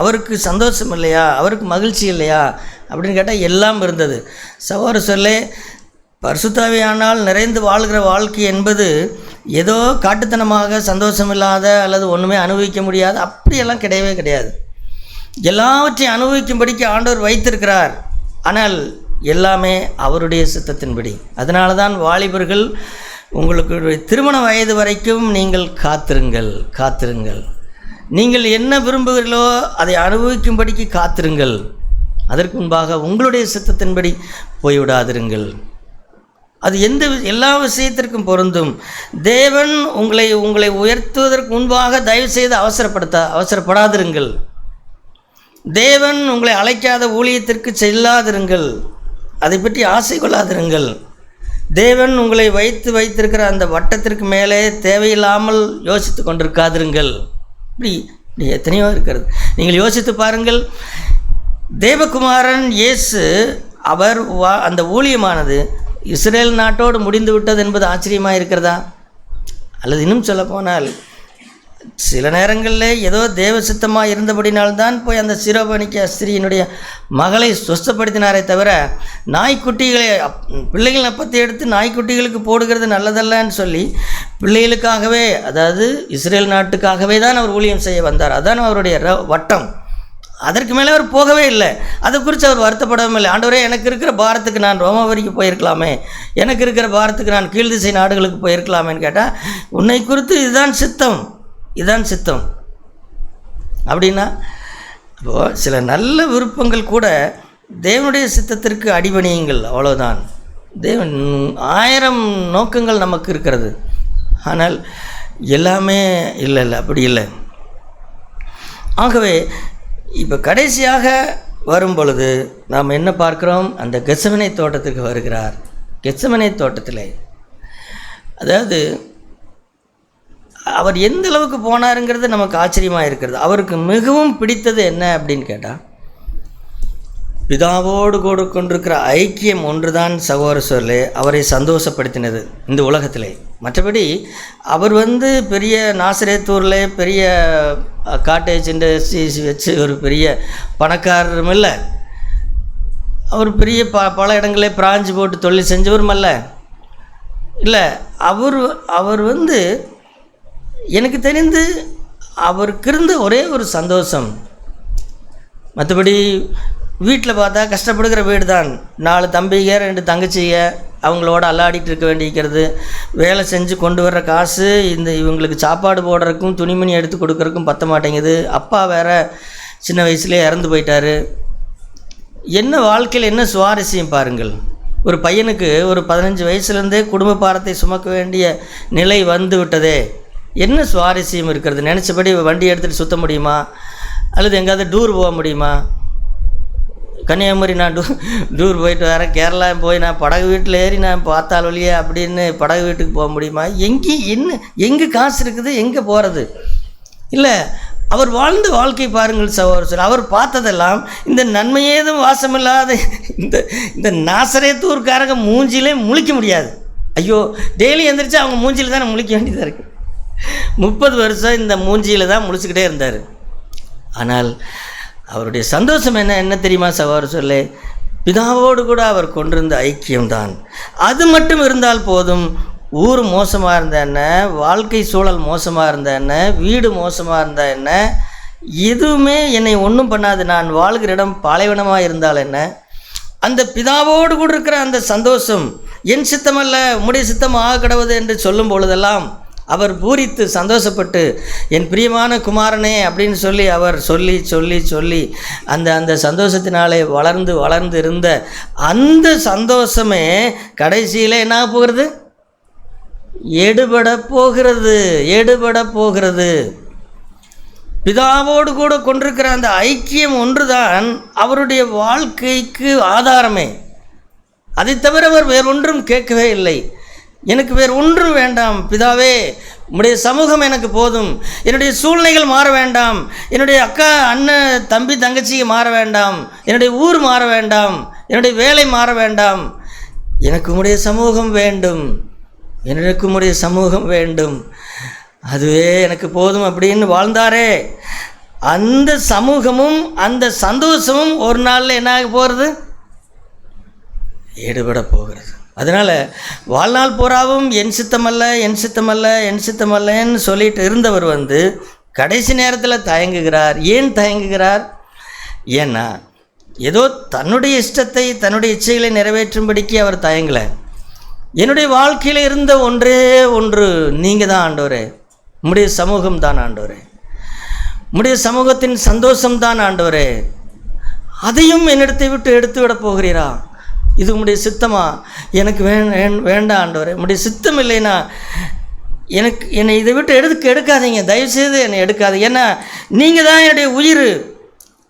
அவருக்கு சந்தோஷம் இல்லையா? அவருக்கு மகிழ்ச்சி இல்லையா அப்படின்னு கேட்டால் எல்லாம் இருந்தது. சகோதர சொல்லே, பரிசுத்தாவியானால் நிறைந்து வாழ்கிற வாழ்க்கை என்பது ஏதோ காட்டுத்தனமாக சந்தோஷமில்லாத அல்லது ஒன்றுமே அனுபவிக்க முடியாத அப்படியெல்லாம் கிடையவே கிடையாது. எல்லாவற்றையும் அனுபவிக்கும்படிக்கு ஆண்டவர் வைத்திருக்கிறார். ஆனால் எல்லாமே அவருடைய சித்தத்தின்படி. அதனால தான் வாலிபர்கள், உங்களுக்கு திருமண வயது வரைக்கும் நீங்கள் காத்திருங்கள். நீங்கள் என்ன விரும்புகிறீர்களோ அதை அனுபவிக்கும்படிக்கு காத்திருங்கள். அதற்கு முன்பாக உங்களுடைய சித்தத்தின்படி போய்விடாதிருங்கள். அது எல்லா விஷயத்திற்கும் பொருந்தும். தேவன் உங்களை உயர்த்துவதற்கு முன்பாக தயவு செய்து அவசரப்படாதிருங்கள். தேவன் உங்களை அழைக்காத ஊழியத்திற்கு செல்லாதிருங்கள். அதை பற்றி ஆசை கொள்ளாதிருங்கள். தேவன் உங்களை வைத்திருக்கிற அந்த வட்டத்திற்கு மேலே தேவையில்லாமல் யோசித்து கொண்டிருக்காதிருங்கள். இப்படி எத்தனையோ இருக்கிறது. நீங்கள் யோசித்து பாருங்கள். தேவகுமாரன் இயேசு அவர் அந்த ஊழியமானது இஸ்ரேல் நாட்டோடு முடிந்து விட்டது என்பது ஆச்சரியமாக இருக்கிறதா? அல்லது இன்னும் சொல்லப்போனால் சில நேரங்களில் ஏதோ தேவ சித்தமாக இருந்தபடினால்தான் போய் அந்த சிரோபனிக்க ஸ்திரீயினுடைய மகளை சுஸ்தப்படுத்தினாரே தவிர, நாய்க்குட்டிகளை பிள்ளைகள் அப்பத்தை எடுத்து நாய்க்குட்டிகளுக்கு போடுகிறது நல்லதல்லன்னு சொல்லி பிள்ளைகளுக்காகவே, அதாவது இஸ்ரேல் நாட்டுக்காகவே தான் அவர் ஊழியம் செய்ய வந்தார். அதான் அவருடைய வட்டம். அதற்கு மேலே அவர் போகவே இல்லை. அதை குறித்து அவர் வருத்தப்படவும் இல்லை. ஆண்டவரே, எனக்கு இருக்கிற பாரத்துக்கு நான் ரோமாவரிக்கு போயிருக்கலாமே, எனக்கு இருக்கிற பாரத்துக்கு நான் கீழ்திசை நாடுகளுக்கு போயிருக்கலாமேன்னு கேட்டால், உன்னை குறித்து இதுதான் சித்தம், இதுதான் சித்தம் அப்படின்னா, இப்போது சில நல்ல விருப்பங்கள் கூட தேவனுடைய சித்தத்திற்கு அடிபணியுங்கள், அவ்வளோதான். தேவன் 1000 நோக்கங்கள் நமக்கு இருக்கிறது, ஆனால் எல்லாமே இல்லை, அப்படி இல்லை. ஆகவே இப்போ கடைசியாக வரும் பொழுது நாம் என்ன பார்க்குறோம்? அந்த கெத்செமனே தோட்டத்துக்கு வருகிறார். கெத்செமனே தோட்டத்தில் அதாவது அவர் எந்த அளவுக்கு போனாருங்கிறது நமக்கு ஆச்சரியமாக இருக்கிறது. அவருக்கு மிகவும் பிடித்தது என்ன அப்படின்னு கேட்டால், பிதாவோடு கூட கொண்டிருக்கிற ஐக்கியம் ஒன்றுதான் சகோதரர்களே அவரை சந்தோஷப்படுத்தினது இந்த உலகத்திலே. மற்றபடி அவர் பெரிய நாசரேத்தூரில் பெரிய காட்டேஜ் இண்டஸ்ட்ரீஸ் வச்சு ஒரு பெரிய பணக்காரரும் இல்லை, அவர் பெரிய பல இடங்களே பிராஞ்சு போட்டு தொழில் செஞ்சவரும் இல்லை. அவர் எனக்கு தெரிந்து அவருக்கு இருந்த ஒரே ஒரு சந்தோஷம், மற்றபடி வீட்டில் பார்த்தா கஷ்டப்படுகிற வீடு தான். 4 தம்பிங்க 2 தங்கச்சிங்க, அவங்களோட அல்லாடிட்டு இருக்க வேண்டியிருக்கிறது. வேலை செஞ்சு கொண்டு வர்ற காசு இவங்களுக்கு சாப்பாடு போடுறதுக்கும் துணிமணி எடுத்து கொடுக்குறதுக்கும் பற்ற மாட்டேங்குது. அப்பா வேறு சின்ன வயசுலேயே இறந்து போயிட்டார். என்ன வாழ்க்கையில் என்ன சுவாரஸ்யம் பாருங்கள். ஒரு பையனுக்கு ஒரு 15 வயசுலேருந்தே குடும்ப பாரத்தை சுமக்க வேண்டிய நிலை வந்து விட்டதே, என்ன சுவாரஸ்யம் இருக்கிறது? நினச்சபடி வண்டி எடுத்துகிட்டு சுற்ற முடியுமா? அல்லது எங்கேயாவது டூர் போக முடியுமா? கன்னியாகுமரி நான் டூர் போயிட்டு வரேன், கேரளா போய் நான் படகு வீட்டில் ஏறி நான் பார்த்தால் வழியே அப்படின்னு படகு வீட்டுக்கு போக முடியுமா? எங்கே காசு இருக்குது, எங்கே போகிறது? இல்லை, அவர் வாழ்ந்த வாழ்க்கை பாருங்கள் சகோதரர். அவர் பார்த்ததெல்லாம் இந்த நன்மையேதும் வாசமில்லாத இந்த நாசரேத்தூர்காரங்க மூஞ்சிலே முழிக்க முடியாது. ஐயோ, டெய்லி எந்திரிச்சு அவங்க மூஞ்சியில் தானே முழிக்க வேண்டியதாக இருக்குது. 30 வருஷம் இந்த மூஞ்சியில் தான் முழிச்சுக்கிட்டே இருந்தார். ஆனால் அவருடைய சந்தோஷம் என்ன தெரியுமா சகோதரர்களே? பிதாவோடு கூட அவர் கொண்டிருந்த ஐக்கியம்தான். அது மட்டும் இருந்தால் போதும். ஊர் மோசமாக இருந்தா என்ன, வாழ்க்கை சூழல் மோசமாக இருந்தா என்ன, வீடு மோசமாக இருந்தா என்ன, எதுவுமே என்னை ஒன்றும் பண்ணாது. நான் வாழ்கிற இடம் பாலைவனமாக இருந்தால் என்ன, அந்த பிதாவோடு கூட இருக்கிற அந்த சந்தோஷம், என் சித்தமல்ல உம்முடைய சித்தம் ஆக கடவுது என்று சொல்லும் பொழுதெல்லாம் அவர் பூரித்து சந்தோஷப்பட்டு, என் பிரியமான குமாரனே அப்படின்னு சொல்லி அவர் சொல்லி சொல்லி சொல்லி அந்த சந்தோஷத்தினாலே வளர்ந்து இருந்த அந்த சந்தோஷமே கடைசியில் என்ன போகிறது? எடுபட போகிறது. பிதாவோடு கூட கொண்டிருக்கிற அந்த ஐக்கியம் ஒன்றுதான் அவருடைய வாழ்க்கைக்கு ஆதாரமே. அதை தவிர அவர் வேறொன்றும் கேட்கவே இல்லை. எனக்கு வேறு ஒன்றும் வேண்டாம் பிதாவே, உம்முடைய சமூகம் எனக்கு போதும். என்னுடைய சூழ்நிலைகள் மாற வேண்டாம், என்னுடைய அக்கா அண்ணன் தம்பி தங்கச்சிக்கு மாற வேண்டாம், என்னுடைய ஊர் மாற வேண்டாம், என்னுடைய வேலை மாற வேண்டாம், எனக்கு உம்முடைய சமூகம் வேண்டும், எனக்கு உம்முடைய சமூகம் வேண்டும், அதுவே எனக்கு போதும் அப்படின்னு வாழ்ந்தாரே. அந்த சமூகமும் அந்த சந்தோஷமும் ஒரு நாளில் என்ன ஆக போகிறது? ஈடுபட போகிறது. அதனால் வாழ்நாள் பூராவும் என் சித்தமல்லன்னு சொல்லிட்டு இருந்தவர் கடைசி நேரத்தில் தயங்குகிறார். ஏன் தயங்குகிறார்? ஏன்னா ஏதோ தன்னுடைய இஷ்டத்தை தன்னுடைய இச்சைகளை நிறைவேற்றும்படிக்கு அவர் தயங்கலை. என்னுடைய வாழ்க்கையில் இருந்த ஒன்றே ஒன்று நீங்கள் தான் ஆண்டவரே, உம்முடைய சமூகம் தான் ஆண்டவரே, உம்முடைய சமூகத்தின் சந்தோஷம்தான் ஆண்டவரே, அதையும் என்னிடத்தை விட்டு எடுத்து விட போகிறீரா? இது உம்முடைய சித்தமா? எனக்கு வேண்டாம் ஆண்டவரே, உம்முடைய சித்தம் இல்லைன்னா என்னை இதை விட்டு எடுக்காதீங்க, தயவுசெய்து என்னை எடுக்காது. ஏன்னா நீங்கள் தான் என்னுடைய உயிர்.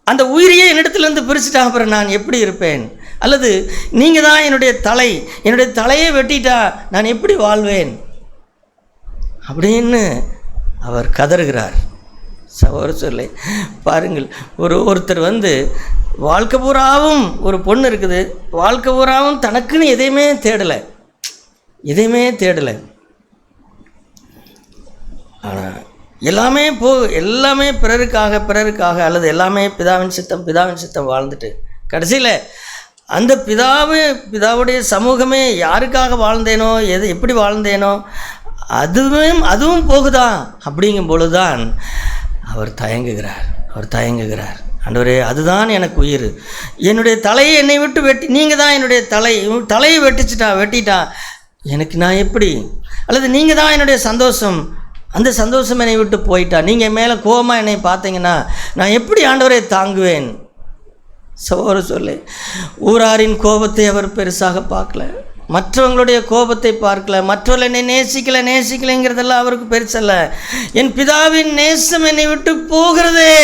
அந்த உயிரையே என்னிடத்துலேருந்து பிரிச்சுட்டா அப்புறம் நான் எப்படி இருப்பேன்? அல்லது நீங்கள் தான் என்னுடைய தலை, என்னுடைய தலையை வெட்டிட்டா நான் எப்படி வாழ்வேன் அப்படின்னு அவர் கதறுகிறார். சகோதரர்களே பாருங்கள், ஒருத்தர் வாழ்க்கை பூராவும் ஒரு பொண்ணு இருக்குது, வாழ்க்கை பூராவும் தனக்குன்னு எதையுமே தேடலை. ஆனால் எல்லாமே பிறருக்காக அல்லது எல்லாமே பிதாவின் சித்தம் வாழ்ந்துட்டு கடைசியில் அந்த பிதாவுடைய சமூகமே யாருக்காக வாழ்ந்தேனோ, எப்படி வாழ்ந்தேனோ அதுவும் போகுதா அப்படிங்கும் பொழுதுதான் அவர் தயங்குகிறார். ஆண்டவரே அதுதான் எனக்கு உயிர். என்னுடைய தலையை என்னை விட்டு வெட்டி, நீங்கள் தான் என்னுடைய தலையை வெட்டிட்டா எனக்கு நான் எப்படி, அல்லது நீங்கள் தான் என்னுடைய சந்தோஷம், அந்த சந்தோஷம் என்னை விட்டு போயிட்டா, நீங்கள் என் மேலே கோபமாக என்னை பார்த்தீங்கன்னா நான் எப்படி ஆண்டவரை தாங்குவேன்? சகோதரர் சொல்லு, ஊராரின் கோபத்தை அவர் பெருசாக பார்க்கல, மற்றவங்களுடைய கோபத்தை பார்க்கல, மற்றவர்கள் என்னை நேசிக்கலைங்கிறதெல்லாம் அவருக்கு பெருசல்ல. என் பிதாவின் நேசம் என்னை விட்டு போகிறதே,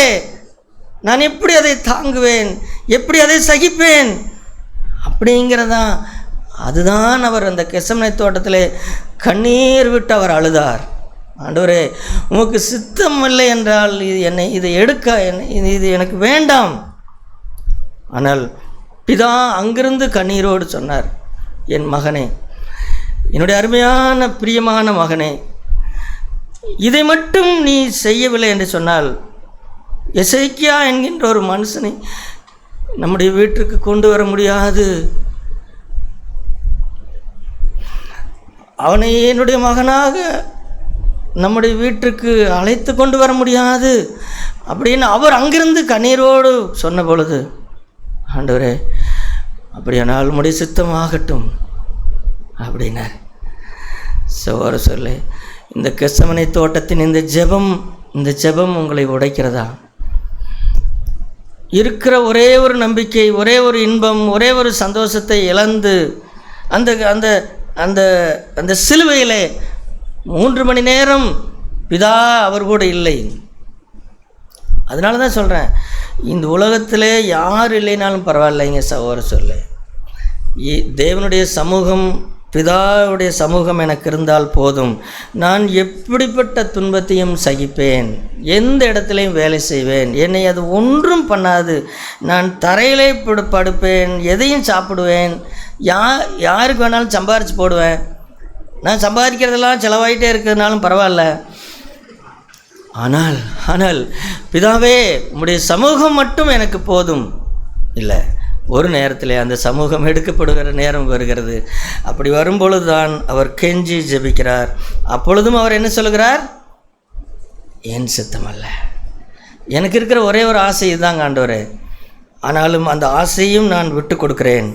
நான் எப்படி அதை தாங்குவேன், எப்படி அதை சகிப்பேன் அப்படிங்கிறதான். அதுதான் அவர் அந்த கெத்செமனே தோட்டத்திலே கண்ணீர் விட்டு அவர் அழுதார். ஆண்டவரே உமக்கு சித்தம் இல்லை என்றால் இதை எடுக்க இது எனக்கு வேண்டாம். ஆனால் பிதா அங்கிருந்து கண்ணீரோடு சொன்னார், என் மகனே, என்னுடைய அருமையான பிரியமான மகனே, இதை மட்டும் நீ செய்யவில்லை என்று சொன்னால் எசேக்கியா என்கின்ற ஒரு மனுஷனை நம்முடைய வீட்டுக்கு கொண்டு வர முடியாது, அவனை என்னுடைய மகனாக நம்முடைய வீட்டுக்கு அழைத்து கொண்டு வர முடியாது அப்படின்னு அவர் அங்கிருந்து கண்ணீரோடு சொன்ன பொழுது, ஆண்டவரே அப்படியானால் உம்முடைய சித்தமாகட்டும் அப்படின்னார். சகோதரர் சொல்லு, இந்த கெத்செமனே தோட்டத்தின் இந்த ஜெபம் உங்களை உடைக்கிறதா? இருக்கிற ஒரே ஒரு நம்பிக்கை, ஒரே ஒரு இன்பம், ஒரே ஒரு சந்தோஷத்தை இழந்து அந்த அந்த அந்த அந்த சிலுவையிலே 3 மணி நேரம் பிதா அவர் கூட இல்லை. அதனால தான் சொல்கிறேன், இந்த உலகத்திலே யார் இல்லைனாலும் பரவாயில்லைங்க சகோதரர் சொல்லு, தேவனுடைய சமூகம், பிதாவுடைய சமூகம் எனக்கு இருந்தால் போதும். நான் எப்படிப்பட்ட துன்பத்தையும் சகிப்பேன், எந்த இடத்துலையும் வேலை செய்வேன், என்னை அது ஒன்றும் பண்ணாது. நான் தரையிலே படுப்பேன், எதையும் சாப்பிடுவேன், யாருக்கு வேணாலும் சம்பாரித்து போடுவேன். நான் சம்பாதிக்கிறதெல்லாம் செலவாயிட்டே இருக்கிறதுனாலும் பரவாயில்ல. ஆனால் பிதாவே உம்முடைய சமூகம் மட்டும் எனக்கு போதும். இல்லை, ஒரு நேரத்தில் அந்த சமூகம் எடுக்கப்படுகிற நேரம் வருகிறது. அப்படி வரும்பொழுது தான் அவர் கெஞ்சி ஜெபிக்கிறார். அப்பொழுதும் அவர் என்ன சொல்கிறார்? என் சித்தம் அல்ல. எனக்கு இருக்கிற ஒரே ஒரு ஆசை இதுதாங்க ஆண்டவரே, ஆனாலும் அந்த ஆசையும் நான் விட்டு கொடுக்கிறேன்.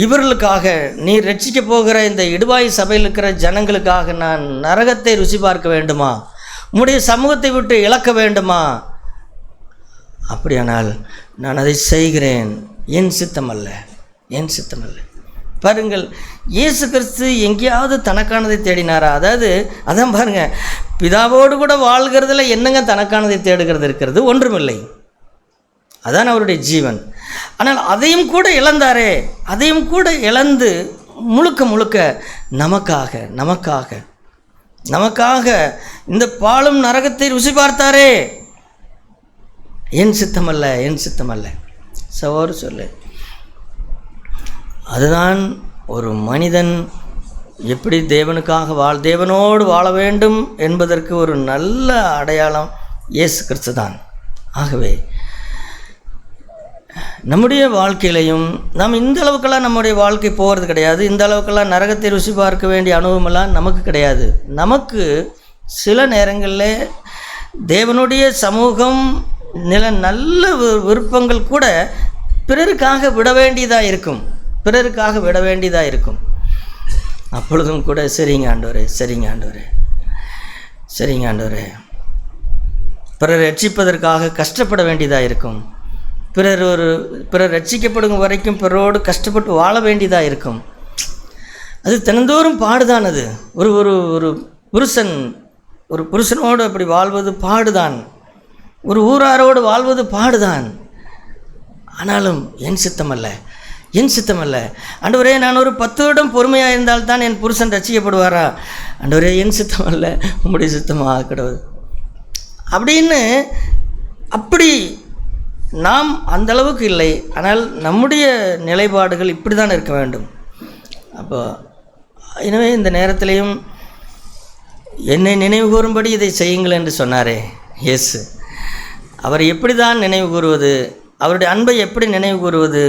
இவர்களுக்காக, நீ ரட்சிக்க போகிற இந்த இடுவாய் சபையில் இருக்கிற ஜனங்களுக்காக நான் நரகத்தை ருசி பார்க்க வேண்டுமா? உம்முடைய சமூகத்தை விட்டு இழக்க வேண்டுமா? அப்படியானால் நான் அதை செய்கிறேன். என் சித்தம் அல்ல, என் சித்தம் அல்ல. பாருங்கள், இயேசு கிறிஸ்து எங்கேயாவது தனக்கானதை தேடினாரா? அதான் பாருங்கள், பிதாவோடு கூட வாழ்கிறதுல என்னங்க தனக்கானதை தேடுகிறது இருக்கிறது? ஒன்றுமில்லை. அதான் அவருடைய ஜீவன். ஆனால் அதையும் கூட இழந்தாரே, அதையும் கூட இழந்து முழுக்க நமக்காக இந்த பாலும் நரகத்தை ருசி பார்த்தாரே. என் சித்தமல்ல, என் சித்தமல்ல. சகோதரர் சொல்லு, அதுதான் ஒரு மனிதன் எப்படி தேவனோடு வாழ வேண்டும் என்பதற்கு ஒரு நல்ல அடையாளம் இயேசு கிறிஸ்து தான். ஆகவே நம்முடைய வாழ்க்கையிலையும் நாம் இந்த அளவுக்கெல்லாம் நம்முடைய வாழ்க்கை போகிறது கிடையாது. இந்த அளவுக்கெல்லாம் நரகத்தை ருசி பார்க்க வேண்டிய அனுபவமெல்லாம் நமக்கு கிடையாது. நமக்கு சில நேரங்களில் தேவனுடைய சமூகம் நல்ல விருப்பங்கள் கூட பிறருக்காக விட வேண்டியதாக இருக்கும். அப்பொழுதும் கூட சரிங்க ஆண்டவரே, பிறர் ரட்சிப்பதற்காக கஷ்டப்பட வேண்டியதாக இருக்கும். பிறர் ரட்சிக்கப்படும் வரைக்கும் பிறரோடு கஷ்டப்பட்டு வாழ வேண்டியதாக இருக்கும். அது தினந்தோறும் பாடுதான். அது ஒரு புருஷனோடு அப்படி வாழ்வது பாடுதான், ஒரு ஊராரோடு வாழ்வது பாடுதான். ஆனாலும் என் சித்தம் அல்ல ஆண்டவரே, நான் ஒரு 10 வருடம் பொறுமையாக இருந்தால்தான் என் புருஷன் ரட்சிக்கப்படுவாரா? ஆண்டவரே, என் சித்தம் அல்ல, உம்முடைய சித்தமாக கிடவுது அப்படின்னு. அப்படி நாம் அந்த அளவுக்கு இல்லை. ஆனால் நம்முடைய நிலைப்பாடுகள் இப்படி தான் இருக்க வேண்டும். அப்போ எனவே இந்த நேரத்திலையும் என்னை நினைவு கூறும்படி இதை செய்யுங்கள் என்று சொன்னாரே இயேசு. அவர் எப்படி தான் நினைவு கூறுவது, அவருடைய அன்பை எப்படி நினைவு கூறுவது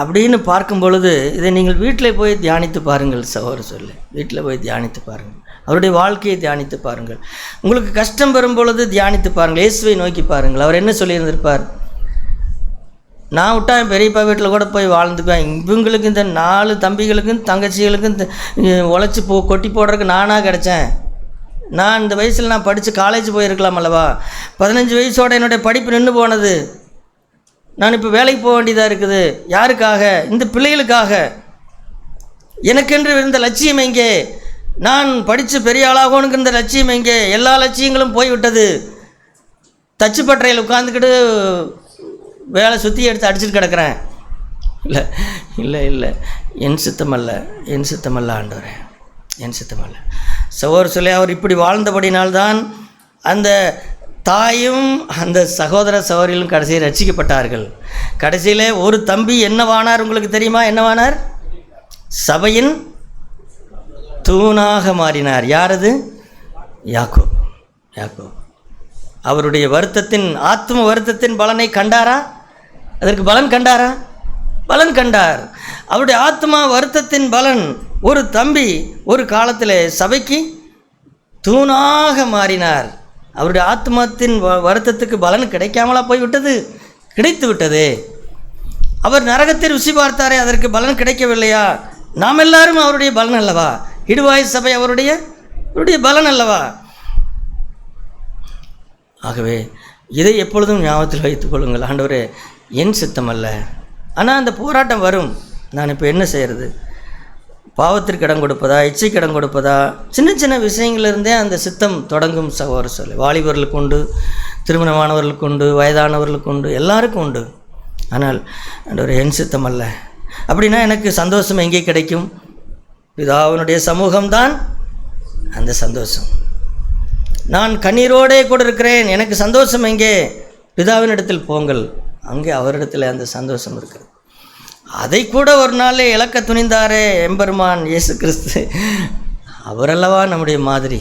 அப்படின்னு பார்க்கும் பொழுது இதை நீங்கள் வீட்டில் போய் தியானித்து பாருங்கள் சகோதரர் சொல்லு. வீட்டில் போய் தியானித்து பாருங்கள். அவருடைய வாழ்க்கையை தியானித்து பாருங்கள். உங்களுக்கு கஷ்டம் வரும் பொழுது தியானித்து பாருங்கள். இயேசுவை நோக்கி பாருங்கள். அவர் என்ன சொல்லியிருந்திருப்பார்? நான் விட்டா என் பெரியப்பா வீட்டில் கூட போய் வாழ்ந்துக்குவேன். இவங்களுக்கு இந்த 4 தம்பிகளுக்கும் தங்கச்சிகளுக்கும் உழைச்சி கொட்டி போடுறதுக்கு நானாக கிடச்சேன். நான் இந்த வயசில் நான் படித்து காலேஜ் போயிருக்கலாம் அல்லவா? 15 வயசோடு என்னுடைய படிப்பு நின்று போனது. நான் இப்போ வேலைக்கு போக வேண்டியதாக இருக்குது. யாருக்காக? இந்த பிள்ளைகளுக்காக. எனக்கென்று இருந்த லட்சியம் எங்கே? நான் படித்து பெரிய ஆளாகணுங்கிற இந்த லட்சியம் எங்கே? எல்லா லட்சியங்களும் போய்விட்டது. தச்சு பட்டறையில் உட்காந்துக்கிட்டு வேலை சுற்றி எடுத்து அடிச்சுட்டு கிடக்கிறேன். இல்லை இல்லை இல்லை, என் சித்தமல்ல, என் சித்தமல்ல ஆண்டவரே, என் சித்தமல்ல. சகோதரர் சொல்லி அவர் இப்படி வாழ்ந்தபடினால்தான் அந்த தாயும் அந்த சகோதர சகோதரிகளும் கடைசியில் ரட்சிக்கப்பட்டார்கள். கடைசியில் ஒரு தம்பி என்னவானார் உங்களுக்கு தெரியுமா? என்னவானார்? சபையின் தூணாக மாறினார். யார் அது? யாக்கோபு. யாக்கோபு அவருடைய வருத்தத்தின் ஆத்ம வருத்தத்தின் பலனை கண்டாரா? அதற்கு பலன் கண்டாரா? பலன் கண்டார். அவருடைய ஆத்மா வருத்தத்தின் பலன். ஒரு தம்பி ஒரு காலத்தில் சபைக்கு தூணாக மாறினார். அவருடைய ஆத்மத்தின் வருத்தத்துக்கு பலன் கிடைக்காமலா போய்விட்டது? கிடைத்து விட்டது. அவர் நரகத்தை ருசி பார்த்தாரே, அதற்கு பலன் கிடைக்கவில்லையா? நாம் எல்லாரும் அவருடைய பலன் அல்லவா? இடுவாய் சபை அவருடைய பலன் அல்லவா? ஆகவே இதை எப்பொழுதும் ஞாபகத்தில் வைத்துக் கொள்ளுங்கள். ஆண்டவரே, என் சித்தம் அல்ல. ஆனால் அந்த போராட்டம் வரும். நான் இப்போ என்ன செய்கிறது? பாவத்திற்கு இடம் கொடுப்பதா, இச்சைக்கு இடம் கொடுப்பதா? சின்ன சின்ன விஷயங்களிலிருந்தே அந்த சித்தம் தொடங்கும். சகோதர சொல்லி வாலிபர்களுக்கு உண்டு, திருமணமானவர்களுக்கு உண்டு, வயதானவர்களுக்கு உண்டு, எல்லாருக்கும் உண்டு. ஆனால் ஆண்டவரே, என் சித்தம் அல்ல. அப்படின்னா எனக்கு சந்தோஷம் எங்கே கிடைக்கும்? பிதாவினுடைய சமூகம்தான் அந்த சந்தோஷம். நான் கண்ணீரோடே கூட இருக்கிறேன், எனக்கு சந்தோஷம் எங்கே? பிதாவின் இடத்தில் போங்கள், அங்கே அவரிடத்தில் அந்த சந்தோஷம் இருக்குது. அதை கூட ஒரு நாள் இழக்க துணிந்தாரே எம்பெருமான் இயேசு கிறிஸ்து. அவரல்லவா நம்முடைய மாதிரி.